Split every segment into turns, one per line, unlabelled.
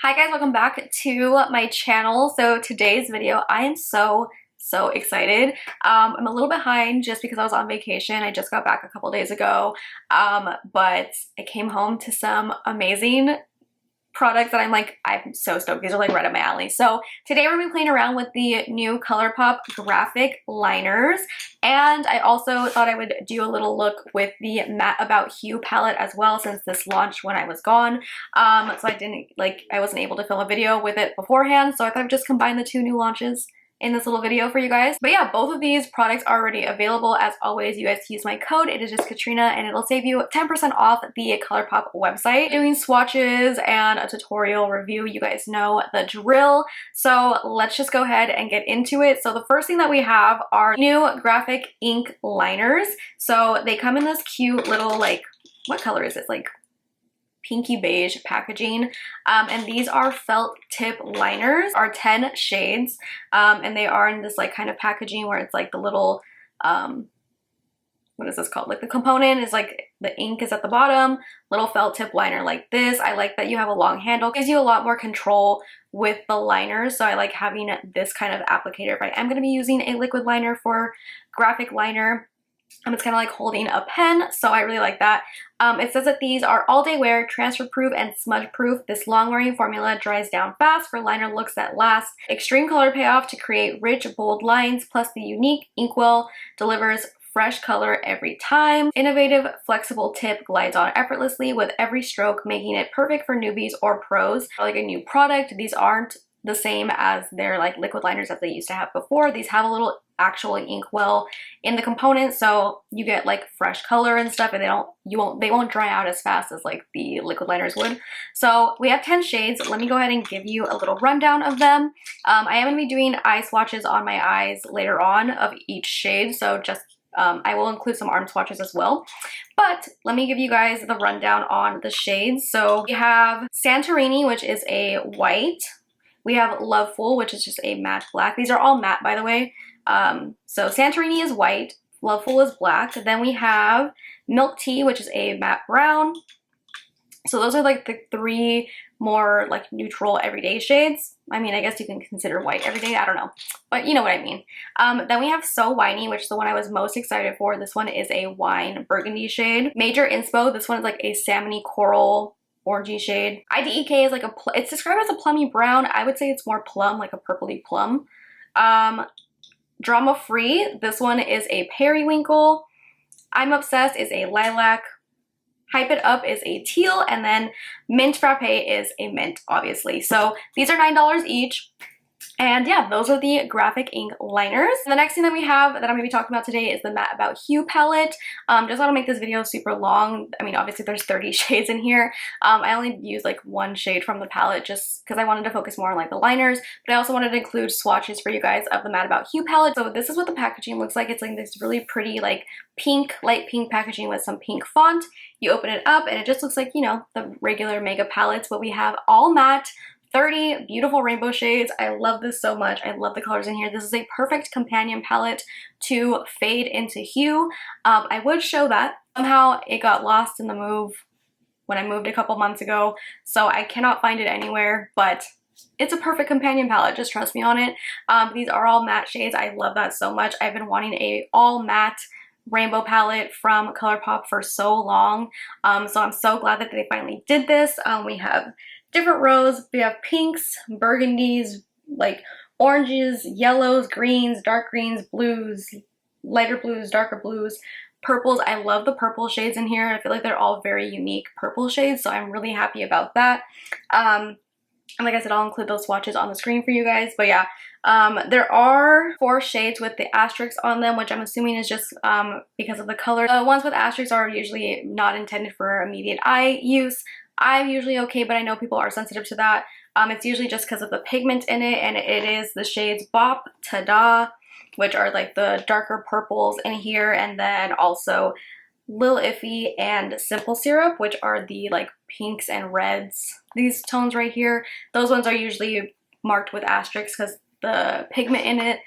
Hi guys, welcome back to my channel. So today's video, I am so excited. I'm a little behind just because I was on vacation. I just got back a couple days ago, but I came home to some amazing products that I'm so stoked. These are like right up my alley. So today we're gonna be playing around with the new Colourpop Graphix Liners, and I also thought I would do a little look with the Matte About Hue palette as well, since this launched when I was gone. So I wasn't able to film a video with it beforehand, so I thought I'd just combine the two new launches in this little video for you guys. But yeah, both of these products are already available. As always, you guys can use my code. It is just KATRINA, and it'll save you 10% off the Colourpop website. Doing swatches and a tutorial review, you guys know the drill. So let's just go ahead and get into it. So the first thing that we have are new Graphix Ink Liners. So they come in this cute little, like, what color is it? Like pinky beige packaging, and these are felt tip liners, are 10 shades, and they are in this like kind of packaging where it's like the little what is this called, like the component is like the ink is at the bottom, little felt tip liner like this. I like that you have a long handle, gives you a lot more control with the liners, so I like having this kind of applicator if I am going to be using a liquid liner for graphic liner. It's kind of like holding a pen, so I really like that. It says that these are all-day wear, transfer-proof, and smudge-proof. This long-wearing formula dries down fast for liner looks that last. Extreme color payoff to create rich, bold lines, plus the unique inkwell delivers fresh color every time. Innovative, flexible tip glides on effortlessly with every stroke, making it perfect for newbies or pros. Like a new product, these aren't the same as their like liquid liners that they used to have before. These have a little actual inkwell in the component, so you get like fresh color and stuff, and they won't dry out as fast as like the liquid liners would. So we have 10 shades. Let me go ahead and give you a little rundown of them. I am going to be doing eye swatches on my eyes later on of each shade, so just I will include some arm swatches as well. But let me give you guys the rundown on the shades. So we have Santorini, which is a white. We have Loveful, which is just a matte black. These are all matte, by the way. So Santorini is white, Loveful is black. Then we have Milk Tea, which is a matte brown. So those are like the three more like neutral everyday shades. I mean, I guess you can consider white everyday, I don't know, but you know what I mean. Then we have So Winey, which is the one I was most excited for. This one is a wine burgundy shade. Major Inspo, this one is like a salmony coral orangey shade. IDEK is like it's described as a plummy brown. I would say it's more plum, like a purpley plum. Drama Free, this one is a periwinkle. I'm Obsessed is a lilac. Hype It Up is a teal, and then Mint Frappe is a mint, obviously. So these are $9 each. And yeah, those are the Graphix Ink Liners. The next thing that we have that I'm going to be talking about today is the Matte About Hue Palette. Just want to make this video super long. I mean, obviously there's 30 shades in here. I only used like one shade from the palette just because I wanted to focus more on like the liners, but I also wanted to include swatches for you guys of the Matte About Hue Palette. So this is what the packaging looks like. It's like this really pretty like pink, light pink packaging with some pink font. You open it up and it just looks like, you know, the regular makeup palettes, but we have all matte, 30 beautiful rainbow shades. I love this so much. I love the colors in here. This is a perfect companion palette to fade into hue. I would show that. Somehow it got lost in the move when I moved a couple months ago, so I cannot find it anywhere, but it's a perfect companion palette. Just trust me on it. These are all matte shades. I love that so much. I've been wanting a all matte rainbow palette from Colourpop for so long, so I'm so glad that they finally did this. We have different rows. We have pinks, burgundies, like oranges, yellows, greens, dark greens, blues, lighter blues, darker blues, purples. I love the purple shades in here. I feel like they're all very unique purple shades, so I'm really happy about that. And like I said, I'll include those swatches on the screen for you guys. But yeah, there are 4 shades with the asterisks on them, which I'm assuming is just because of the color. The ones with asterisks are usually not intended for immediate eye use. I'm usually okay, but I know people are sensitive to that. It's usually just because of the pigment in it, and it is the shades Bop, Tada, which are like the darker purples in here, and then also Lil Iffy and Simple Syrup, which are the like pinks and reds. These tones right here, those ones are usually marked with asterisks because the pigment in it.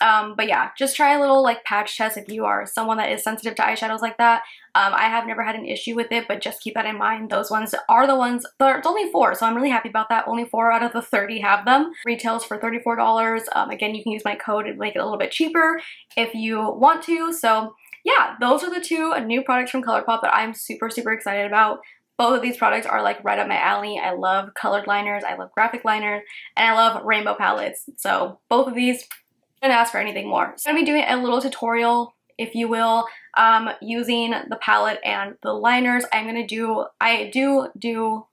But yeah, just try a little like patch test if you are someone that is sensitive to eyeshadows like that. I have never had an issue with it, but just keep that in mind. Those ones are the ones, it's only 4, so I'm really happy about that. Only 4 out of the 30 have them. Retails for $34. Again, you can use my code and make it a little bit cheaper if you want to. So yeah, those are the 2 new products from Colourpop that I'm super, super excited about. Both of these products are like right up my alley. I love colored liners, I love graphic liners, and I love rainbow palettes. So both of these, I didn't ask for anything more. So I'm gonna be doing a little tutorial, if you will, using the palette and the liners. I do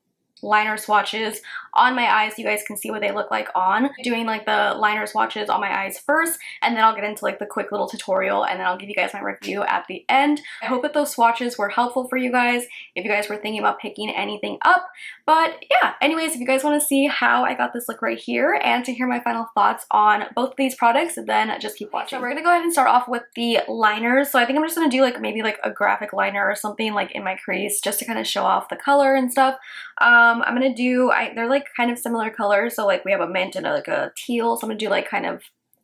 liner swatches on my eyes so you guys can see what they look like on. Doing like the liner swatches on my eyes first, and then I'll get into like the quick little tutorial, and then I'll give you guys my review at the end. I hope that those swatches were helpful for you guys if you guys were thinking about picking anything up. But yeah, anyways, if you guys want to see how I got this look right here and to hear my final thoughts on both of these products, then just keep watching. So we're gonna go ahead and start off with the liners. So I think I'm just gonna do like maybe like a graphic liner or something like in my crease just to kind of show off the color and stuff. I'm gonna do, they're like kind of similar colors, so like we have a mint and like a teal, so I'm gonna do like kind of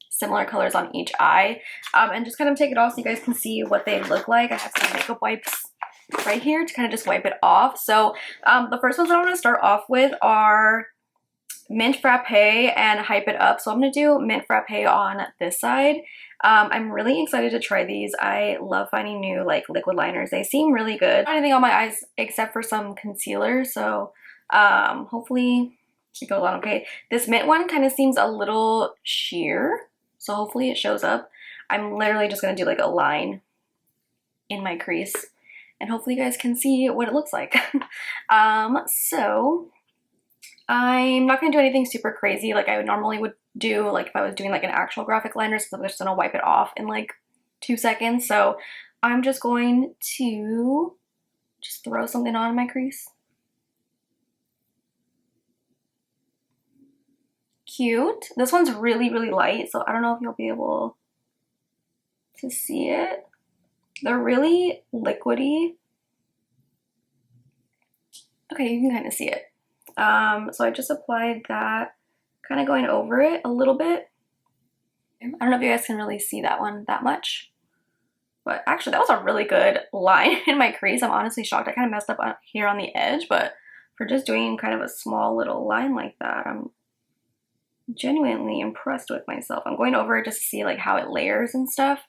similar colors on each eye, and just kind of take it off so you guys can see what they look like. I have some makeup wipes right here to kind of just wipe it off. So the first ones that I'm gonna start off with are Mint Frappe and Hype It Up. So I'm gonna do Mint Frappe on this side. I'm really excited to try these. I love finding new like liquid liners. They seem really good. Not anything on my eyes except for some concealer, so hopefully it goes on okay. This mint one kind of seems a little sheer, so hopefully it shows up. I'm literally just gonna do like a line in my crease, and hopefully you guys can see what it looks like. So I'm not gonna do anything super crazy like I would normally would do, like if I was doing like an actual graphic liner, so I'm just gonna wipe it off in like 2 seconds. So I'm just going to just throw something on my crease. Cute. This one's really, really light, so I don't know if you'll be able to see it. They're really liquidy. Okay, you can kind of see it. So I just applied that, kind of going over it a little bit. I don't know if you guys can really see that one that much, but actually that was a really good line in my crease. I'm honestly shocked. I kind of messed up here on the edge, but for just doing kind of a small little line like that, I'm genuinely impressed with myself. I'm going over it just to see like how it layers and stuff.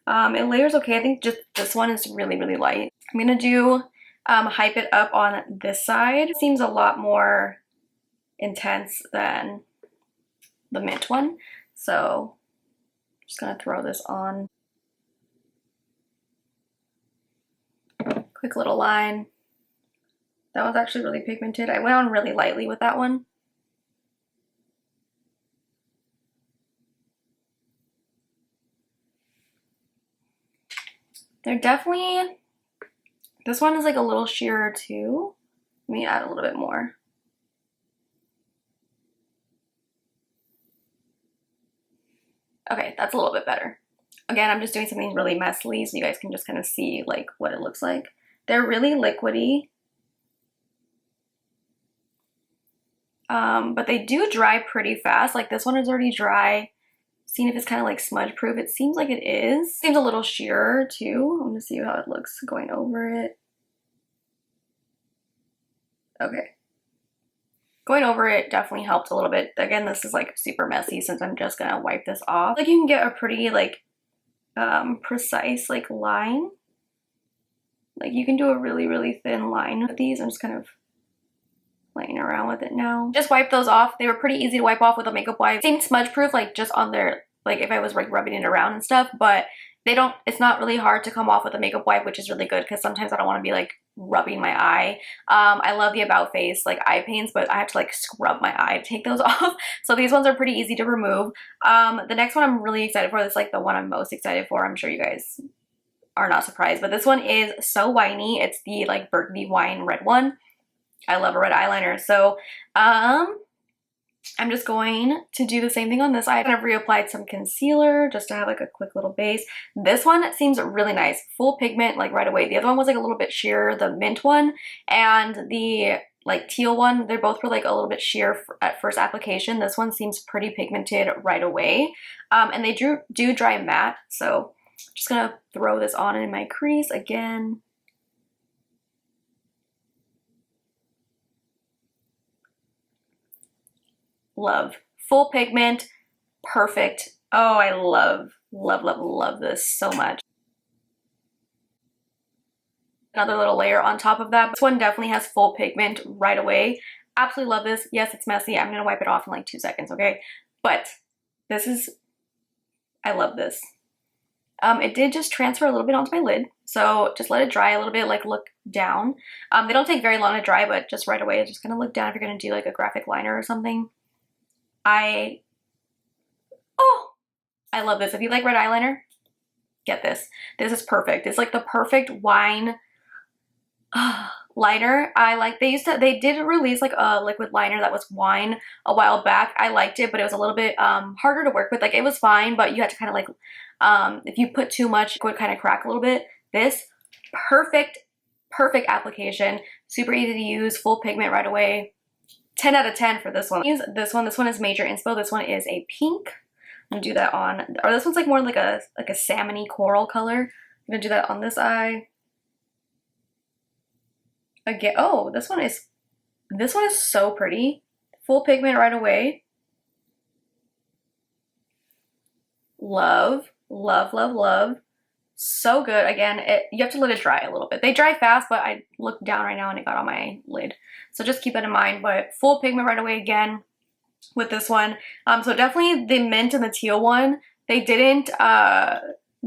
It layers okay. I think just this one is really, really light. I'm gonna do Hype It Up on this side. It seems a lot more intense than the mint one, so I'm just gonna throw this on. Quick little line. That was actually really pigmented. I went on really lightly with that one. They're definitely, this one is like a little sheerer too. Let me add a little bit more. Okay, that's a little bit better. Again, I'm just doing something really messily so you guys can just kind of see like what it looks like. They're really liquidy. But they do dry pretty fast. Like this one is already dry. Seeing if it's kind of like smudge proof. It seems like it is. Seems a little sheerer too. I'm gonna see how it looks going over it. Okay. Going over it definitely helped a little bit. Again, this is like super messy since I'm just gonna wipe this off. Like you can get a pretty like precise like line. Like you can do a really, really thin line with these. I'm just kind of playing around with it now. Just wipe those off. They were pretty easy to wipe off with a makeup wipe. Seemed smudge proof, like just on their, like if I was like rubbing it around and stuff, but they don't, it's not really hard to come off with a makeup wipe, which is really good because sometimes I don't want to be like rubbing my eye. I love the About Face like eye paints, but I have to like scrub my eye to take those off. So these ones are pretty easy to remove. The next one I'm really excited for. This is like the one I'm most excited for. I'm sure you guys are not surprised, but this one is So Winey. It's the like burgundy wine red one. I love a red eyeliner. So I'm just going to do the same thing on this side. I've reapplied some concealer just to have like a quick little base. This one seems really nice. Full pigment like right away. The other one was like a little bit sheer, the mint one. And the like teal one. They're both for like a little bit sheer at first application. This one seems pretty pigmented right away. And they do dry matte, so I'm just gonna throw this on in my crease again. Love. Full pigment, perfect. Oh, I love this so much. Another little layer on top of that. This one definitely has full pigment right away. Absolutely love this. Yes, it's messy. I'm gonna wipe it off in like 2 seconds, okay? But this is, I love this. It did just transfer a little bit onto my lid, so just let it dry a little bit, like look down. They don't take very long to dry, but just right away, just kind of look down if you're gonna do like a graphic liner or something. I love this. If you like red eyeliner, get this. This is perfect. It's like the perfect wine liner. They did release like a liquid liner that was wine a while back. I liked it, but it was a little bit harder to work with. Like it was fine, but you had to kind of like, if you put too much, it would kind of crack a little bit. This, perfect application. Super easy to use, full pigment right away. 10 out of 10 for this one. Use this one. This one is Major Inspo. This one is a pink. I'm gonna do that on, or this one's like more like a salmony coral color. I'm gonna do that on this eye. Again, oh, this one is so pretty. Full pigment right away. Love. So good. Again, you have to let it dry a little bit. They dry fast, but I looked down right now and it got on my lid. So just keep that in mind, but full pigment right away again with this one. So definitely the mint and the teal one, they didn't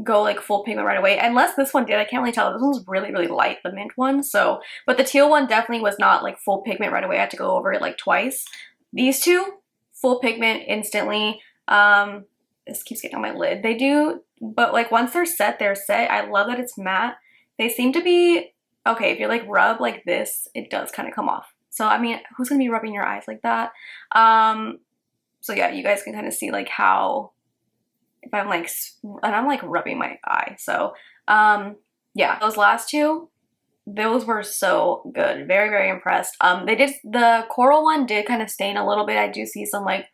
go like full pigment right away, unless this one did. I can't really tell. This one's really light, the mint one. So, but the teal one definitely was not like full pigment right away. I had to go over it like twice. These two, full pigment instantly. This keeps getting on my lid. They do, but like once they're set, they're set. I love that it's matte. They seem to be, okay, if you like rub like this, it does kind of come off. So, I mean, who's gonna be rubbing your eyes like that? So yeah, you guys can kind of see like how, if I'm like, and I'm like rubbing my eye. So, yeah, those last two, those were so good. Very impressed. The coral one did kind of stain a little bit. I do see some like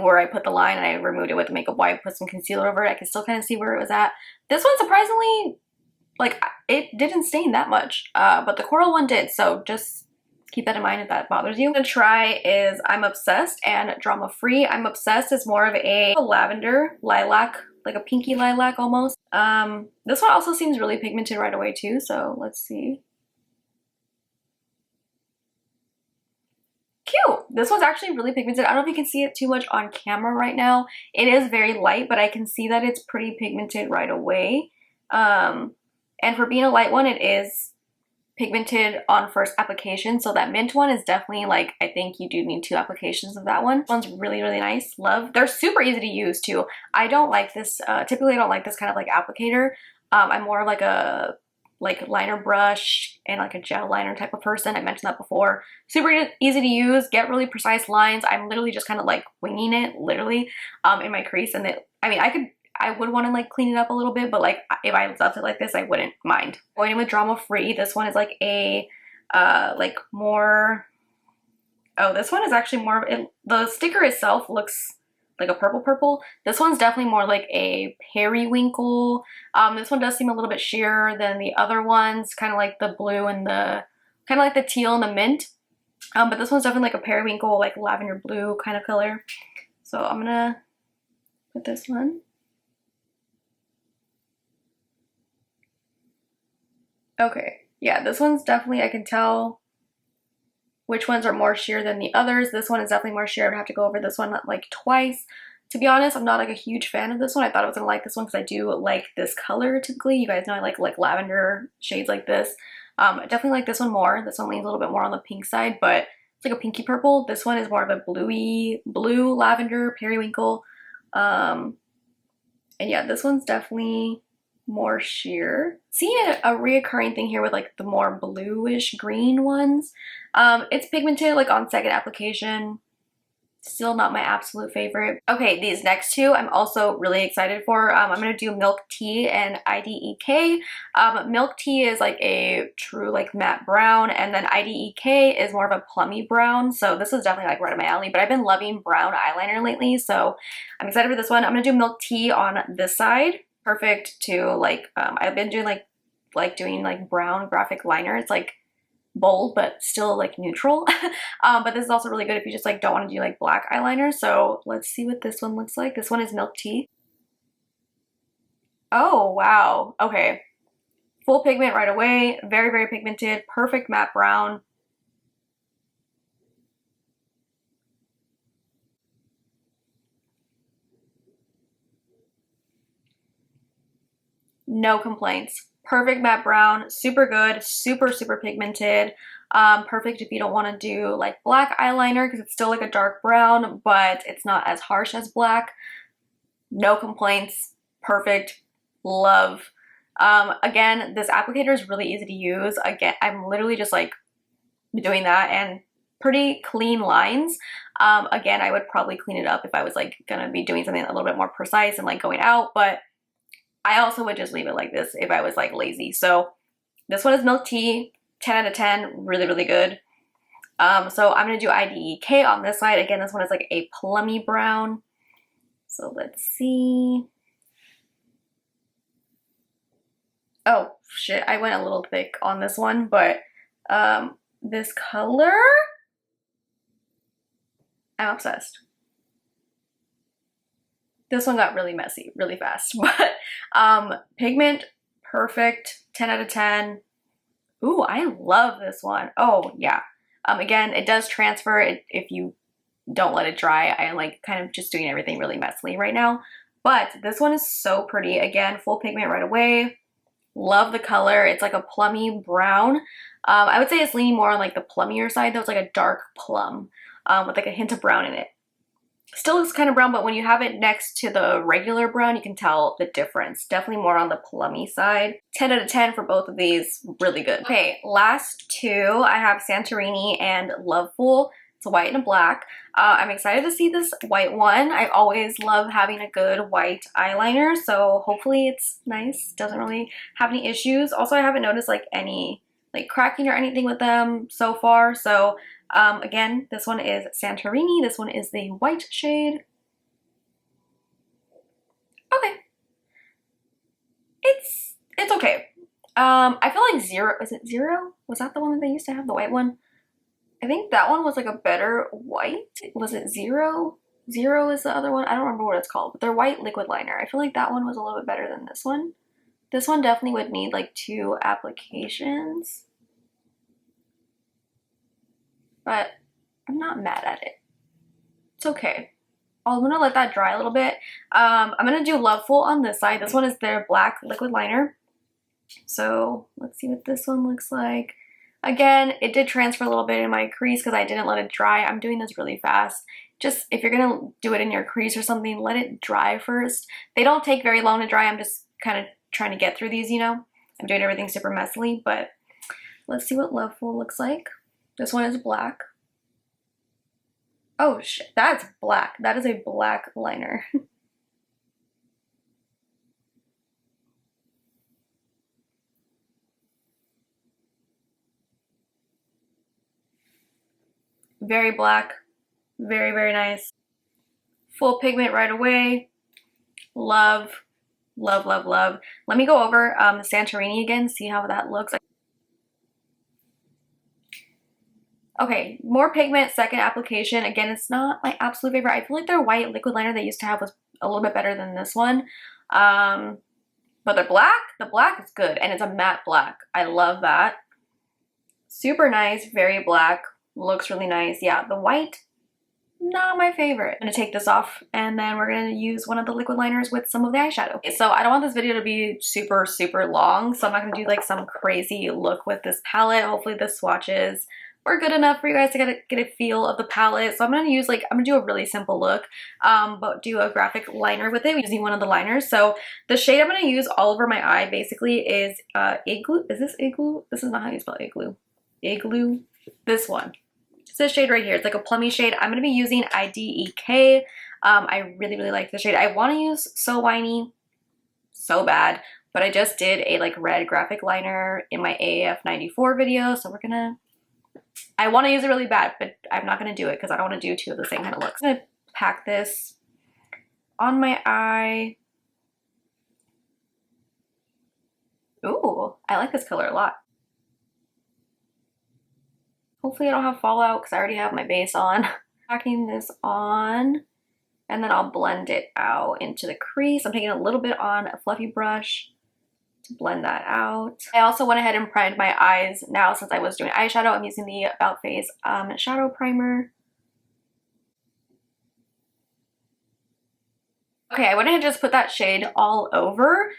where I put the line and I removed it with makeup wipe, put some concealer over it. I can still kind of see where it was at. This one, surprisingly, like it didn't stain that much, but the coral one did. So just keep that in mind if that bothers you. What I'm gonna try is I'm Obsessed and Drama Free. I'm Obsessed is more of a lavender lilac, like a pinky lilac almost. This one also seems really pigmented right away too, so let's see. Cute! This one's actually really pigmented. I don't know if you can see it too much on camera right now. It is very light, but I can see that it's pretty pigmented right away. And for being a light one, it is pigmented on first application. So that mint one is definitely like, I think you do need 2 applications of that one. This one's really nice. Love. They're super easy to use too. I don't like this, typically I don't like this kind of like applicator. I'm more of like a liner brush and like a gel liner type of person. I mentioned that before. Super easy to use, get really precise lines. I'm literally just kind of like winging it, literally, in my crease. And I mean, I would want to like clean it up a little bit, but like if I left it like this, I wouldn't mind. Going in with Drama Free, this one is like a like more, oh, this one is actually more of it. The sticker itself looks like a purple. This one's definitely more like a periwinkle. This one does seem a little bit sheerer than the other ones, kind of like the blue and the kind of like the teal and the mint. But this one's definitely like a periwinkle, like lavender blue kind of color. So I'm gonna put this one. Okay, yeah, this one's definitely, I can tell which ones are more sheer than the others. This one is definitely more sheer. I would have to go over this one like twice. To be honest, I'm not like a huge fan of this one. I thought I was gonna like this one because I do like this color typically. You guys know I like lavender shades like this. I definitely like this one more. This one leans a little bit more on the pink side, but it's like a pinky purple. This one is more of a blue lavender periwinkle. And yeah, this one's definitely more sheer. Seeing a reoccurring thing here with like the more bluish green ones. It's pigmented like on second application. Still not my absolute favorite. Okay, these next two I'm also really excited for. I'm gonna do Milk Tea and IDEK. Milk Tea is like a true like matte brown, and then IDEK is more of a plummy brown. So this is definitely like right up my alley, but I've been loving brown eyeliner lately, so I'm excited for this one. I'm gonna do Milk Tea on this side. Perfect to like, I've been doing doing like brown graphic liner. It's like bold but still like neutral. But this is also really good if you just like don't want to do like black eyeliner. So let's see what this one looks like. This one is Milk Tea. Oh wow, okay, full pigment right away, very very pigmented, perfect matte brown. No complaints. Perfect matte brown, super good, super super pigmented. Perfect if you don't want to do like black eyeliner because it's still like a dark brown, but it's not as harsh as black. No complaints. Perfect. Love. Again, this applicator is really easy to use. Again, I'm literally just like doing that and pretty clean lines. Again, I would probably clean it up if I was like gonna be doing something a little bit more precise and like going out, but I also would just leave it like this if I was like lazy. So this one is Milk Tea, 10 out of 10, really, really good. So I'm gonna do IDEK on this side. Again, this one is like a plummy brown. So let's see. Oh shit, I went a little thick on this one, but this color, I'm obsessed. This one got really messy really fast, but pigment, perfect, 10 out of 10. Ooh, I love this one. Oh yeah. Again, it does transfer if you don't let it dry. I am like kind of just doing everything really messily right now, but this one is so pretty. Again, full pigment right away. Love the color. It's like a plummy brown. I would say it's leaning more on like the plummier side though. It's like a dark plum with like a hint of brown in it. Still looks kind of brown, but when you have it next to the regular brown, you can tell the difference. Definitely more on the plummy side. 10 out of 10 for both of these. Really good. Okay, last two. I have Santorini and Loveful. It's a white and a black. I'm excited to see this white one. I always love having a good white eyeliner, so hopefully it's nice. Doesn't really have any issues. Also, I haven't noticed like any like cracking or anything with them so far. So again, this one is Santorini. This one is the white shade. Okay. It's okay. I feel like Zero, is it Zero? Was that the one that they used to have, the white one? I think that one was like a better white. Was it Zero? Zero is the other one. I don't remember what it's called, but they're white liquid liner. I feel like that one was a little bit better than this one. This one definitely would need like 2 applications, but I'm not mad at it. It's okay. I'm gonna let that dry a little bit. I'm gonna do Loveful on this side. This one is their black liquid liner. So let's see what this one looks like. Again, it did transfer a little bit in my crease because I didn't let it dry. I'm doing this really fast. Just if you're gonna do it in your crease or something, let it dry first. They don't take very long to dry. I'm just kind of trying to get through these, you know. I'm doing everything super messily, but let's see what Loveful looks like. This one is black. Oh shit, that's black. That is a black liner. Very black, very, very nice. Full pigment right away. Love, love, love, love. Let me go over the Santorini again, see how that looks. Okay, more pigment, second application. Again, it's not my absolute favorite. I feel like their white liquid liner they used to have was a little bit better than this one. But the black is good, and it's a matte black. I love that. Super nice, very black. Looks really nice. Yeah, the white, not my favorite. I'm gonna take this off and then we're gonna use one of the liquid liners with some of the eyeshadow. Okay, so I don't want this video to be super, super long, so I'm not gonna do like some crazy look with this palette. Hopefully the swatches were good enough for you guys to get a feel of the palette. So I'm gonna use like, I'm gonna do a really simple look, but do a graphic liner with it using one of the liners. So the shade I'm gonna use all over my eye basically is Igloo. Is this Igloo? This is not how you spell Igloo. Igloo, this one. It's this shade right here. It's like a plummy shade. I'm going to be using IDEK. I really, really like this shade. I want to use So Whiny so bad, but I just did a like red graphic liner in my AAF 94 video, so I want to use it really bad, but I'm not going to do it because I don't want to do two of the same kind of looks. I'm going to pack this on my eye. Ooh, I like this color a lot. Hopefully I don't have fallout because I already have my base on. Packing this on, and then I'll blend it out into the crease. I'm taking a little bit on a fluffy brush to blend that out. I also went ahead and primed my eyes now since I was doing eyeshadow. I'm using the About Face shadow primer. Okay, I went ahead and just put that shade all over.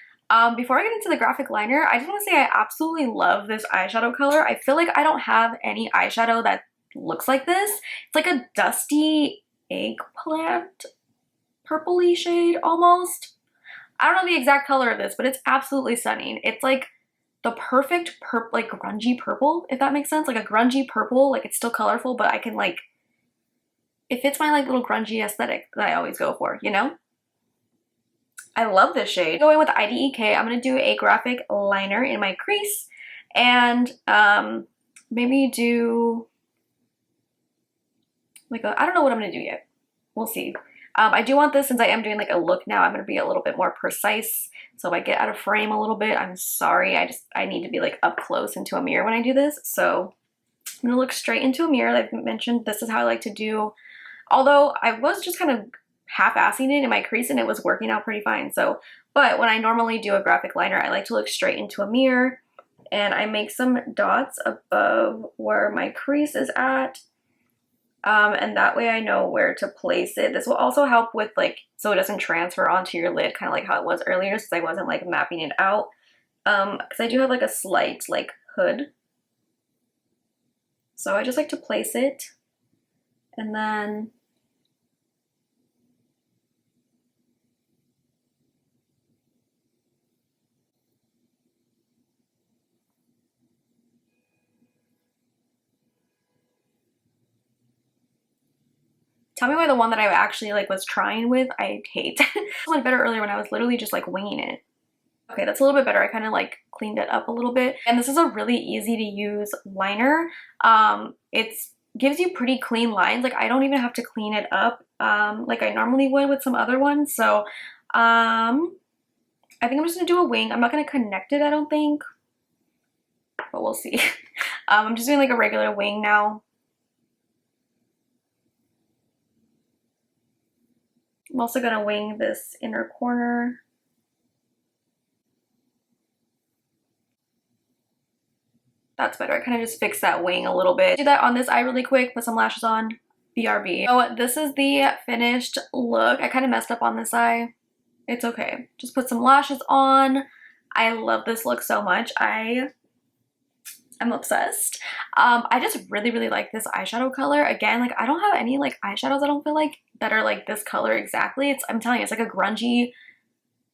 Before I get into the graphic liner, I just want to say I absolutely love this eyeshadow color. I feel like I don't have any eyeshadow that looks like this. It's like a dusty eggplant purpley shade almost. I don't know the exact color of this, but it's absolutely stunning. It's like the perfect like grungy purple, if that makes sense. Like a grungy purple, like it's still colorful, but I can like, it fits my like little grungy aesthetic that I always go for, you know? I love this shade. Going with IDEK, I'm going to do a graphic liner in my crease and maybe do like a, I don't know what I'm going to do yet. We'll see. I do want this, since I am doing like a look now, I'm going to be a little bit more precise. So if I get out of frame a little bit, I'm sorry. I need to be like up close into a mirror when I do this. So I'm going to look straight into a mirror. Like I mentioned, this is how I like to do. Although I was just kind of half-assing it in my crease and it was working out pretty fine. So, but when I normally do a graphic liner, I like to look straight into a mirror and I make some dots above where my crease is at. And that way I know where to place it. This will also help with like, so it doesn't transfer onto your lid, kind of like how it was earlier, since I wasn't like mapping it out. Because I do have like a slight like hood. So I just like to place it and then tell me why the one that I actually like was trying with, I hate. It went better earlier when I was literally just like winging it. Okay, that's a little bit better. I kind of like cleaned it up a little bit. And this is a really easy to use liner. It gives you pretty clean lines. Like I don't even have to clean it up like I normally would with some other ones. So I think I'm just gonna do a wing. I'm not gonna connect it, I don't think, but we'll see. I'm just doing like a regular wing now. I'm also gonna wing this inner corner. That's better. I kind of just fixed that wing a little bit. Do that on this eye really quick, put some lashes on, BRB. So this is the finished look. I kind of messed up on this eye. It's okay. Just put some lashes on. I love this look so much. I'm obsessed. I just really, really like this eyeshadow color. Again, like I don't have any like eyeshadows, I don't feel like, that are like this color exactly. I'm telling you, it's like a grungy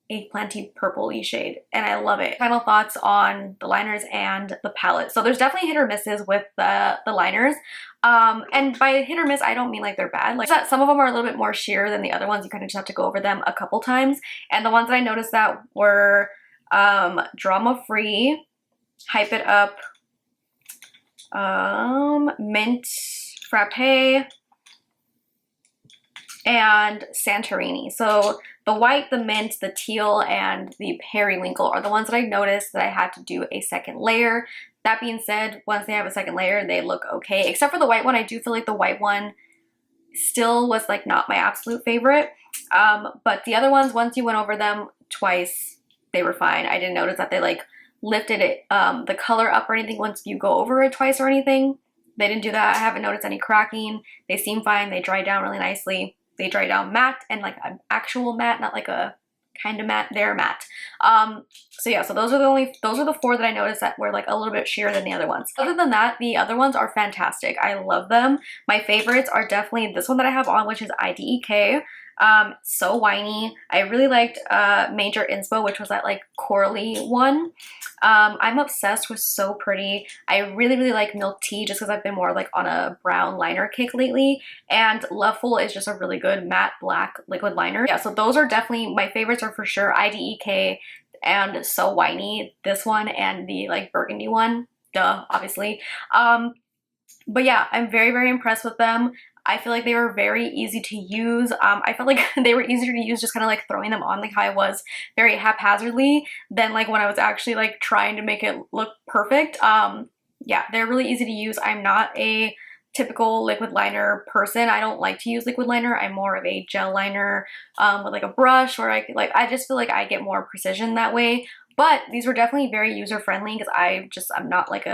eggplanty purple-y shade and I love it. Final thoughts on the liners and the palette. So there's definitely hit or misses with the liners. And by hit or miss, I don't mean like they're bad. Like some of them are a little bit more sheer than the other ones. You kind of just have to go over them a couple times. And the ones that I noticed that were Drama Free, Hype It Up, Mint, Frappe, and Santorini. So the white, the mint, the teal, and the periwinkle are the ones that I noticed that I had to do a second layer. That being said, once they have a second layer, they look okay. Except for the white one, I do feel like the white one still was like not my absolute favorite. But the other ones, once you went over them twice, they were fine. I didn't notice that they like lifted it, the color up or anything once you go over it twice or anything. They didn't do that. I haven't noticed any cracking. They seem fine. They dry down really nicely. They dry down matte and like an actual matte, not like a kind of matte. They're matte. So yeah, so those are the four that I noticed that were like a little bit sheer than the other ones. Other than that, the other ones are fantastic. I love them. My favorites are definitely this one that I have on, which is IDEK. So whiny. I really liked Major Inspo, which was that like corally one. I'm obsessed with So Pretty. I really like Milk Tea just because I've been more like on a brown liner kick lately. And Loveful is just a really good matte black liquid liner. Yeah, so those are definitely my favorites are for sure IDEK and So Whiny, this one, and the like burgundy one. Duh, obviously. But yeah, I'm very impressed with them. I feel like they were very easy to use. I felt like they were easier to use just kind of like throwing them on like how I was very haphazardly than like when I was actually like trying to make it look perfect. Yeah, they're really easy to use. I'm not a typical liquid liner person. I don't like to use liquid liner. I'm more of a gel liner with like a brush, where I just feel like I get more precision that way. But these were definitely very user friendly because I'm not like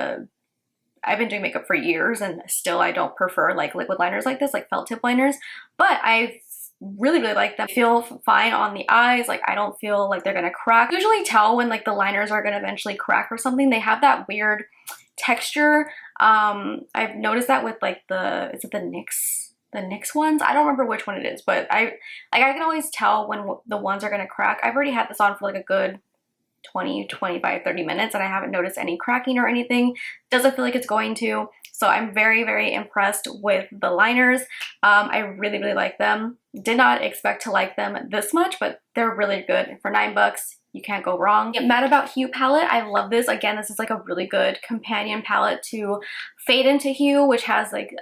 I've been doing makeup for years and still I don't prefer like liquid liners like this, like felt tip liners, but I really like them. They feel fine on the eyes. Like I don't feel like they're gonna crack. I usually tell when like the liners are gonna eventually crack or something. They have that weird texture. I've noticed that with like is it the NYX ones? I don't remember which one it is, but I can always tell when the ones are gonna crack. I've already had this on for like a good 20, 25, 30 minutes and I haven't noticed any cracking or anything. Doesn't feel like it's going to. So I'm very impressed with the liners. I really like them. Did not expect to like them this much, but they're really good. For $9, you can't go wrong. Yeah, Matte About Hue Palette. I love this. Again, this is like a really good companion palette to Fade Into Hue, which has like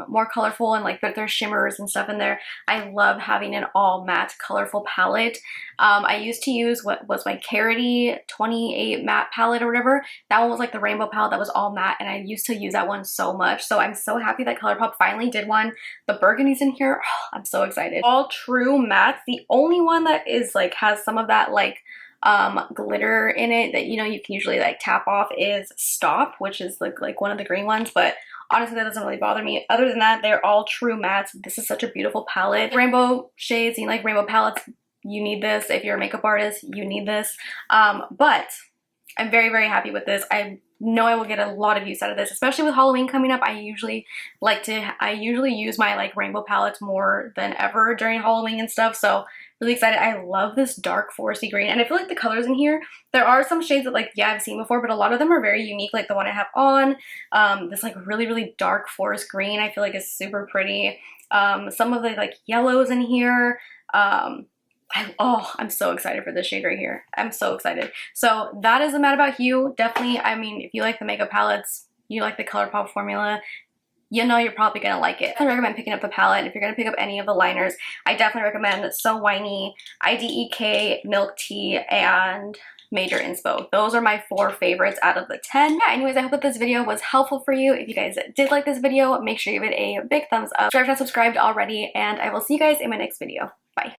more colorful and like there's shimmers and stuff in there. I love having an all matte colorful palette. I used to use what was my Carity 28 matte palette or whatever. That one was like the rainbow palette that was all matte, and I used to use that one so much. So I'm so happy that Colourpop finally did one. The burgundy's in here. Oh, I'm so excited. All true mattes. The only one that is like has some of that like glitter in it that you know you can usually like tap off is Stop, which is like one of the green ones, but honestly that doesn't really bother me. Other than that, they're all true mattes. This is such a beautiful palette. Rainbow shades, you like rainbow palettes, you need this. If you're a makeup artist, you need this. But I'm very happy with this. I know I will get a lot of use out of this, especially with Halloween coming up. I usually use my like rainbow palettes more than ever during Halloween and stuff, so really excited. I love this dark foresty green, and I feel like the colors in here, there are some shades that like, yeah, I've seen before, but a lot of them are very unique, like the one I have on. This like really dark forest green I feel like is super pretty. Some of the like yellows in here. I'm so excited for this shade right here. I'm so excited. So that is the Matte About Hue. Definitely, I mean, if you like the makeup palettes, you like the Colourpop formula, you know you're probably gonna like it. I recommend picking up the palette. If you're gonna pick up any of the liners, I definitely recommend So Whiny, IDEK, Milk Tea, and Major Inspo. Those are my 4 favorites out of the 10. Yeah, anyways, I hope that this video was helpful for you. If you guys did like this video, make sure you give it a big thumbs up. If you're not subscribed already, and I will see you guys in my next video. Bye.